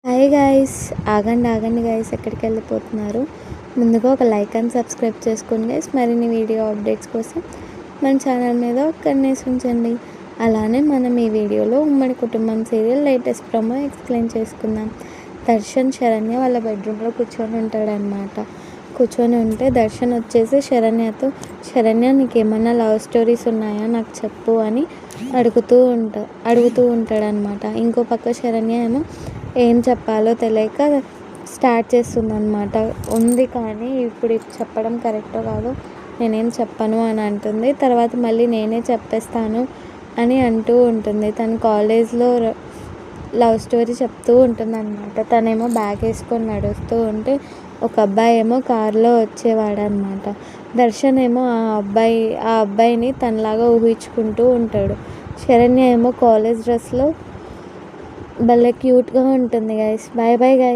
Hi guys, ఆగండి ఆగండి guys, ఎక్కడికి వెళ్ళిపోతున్నారు? ముందుగా ఒక లైక్ అండ్ సబ్స్క్రైబ్ చేసుకోండి గాయ్స్. మరిన్ని వీడియో అప్డేట్స్ కోసం మన ఛానల్ మీద ఒక కన్నేసి ఉంచండి. అలానే మనం ఈ వీడియోలో ఉమ్మడి కుటుంబం సీరియల్ లేటెస్ట్ ప్రోమో ఎక్స్ప్లెయిన్ చేసుకుందాం. దర్శన్ శరణ్య వాళ్ళ బెడ్రూమ్లో కూర్చొని ఉంటాడనమాట. కూర్చొని ఉంటే దర్శన్ వచ్చేసి శరణ్యతో, శరణ్య నీకేమన్నా లవ్ స్టోరీస్ ఉన్నాయా నాకు చెప్పు అని అడుగుతూ ఉంటాడనమాట. ఇంకో పక్క శరణ్య ఏమో ఏం చెప్పాలో తెలియక స్టార్ట్ చేస్తుందన్నమాట. ఉంది కానీ ఇప్పుడు ఇది చెప్పడం కరెక్టో కాదో నేనేం చెప్పను అని అంటుంది. తర్వాత మళ్ళీ నేనే చెప్పేస్తాను అని అంటూ ఉంటుంది. తను కాలేజ్లో లవ్ స్టోరీ చెప్తూ ఉంటుందన్నమాట. తనేమో బ్యాగ్ వేసుకొని నడుస్తూ ఉంటే ఒక అబ్బాయి ఏమో కారులో వచ్చేవాడనమాట. దర్శన్ ఏమో ఆ అబ్బాయిని తనలాగా ఊహించుకుంటూ ఉంటాడు. శరణ్య ఏమో కాలేజ్ డ్రెస్లో భలే క్యూట్గా ఉంటుంది గైస్. Bye bye guys.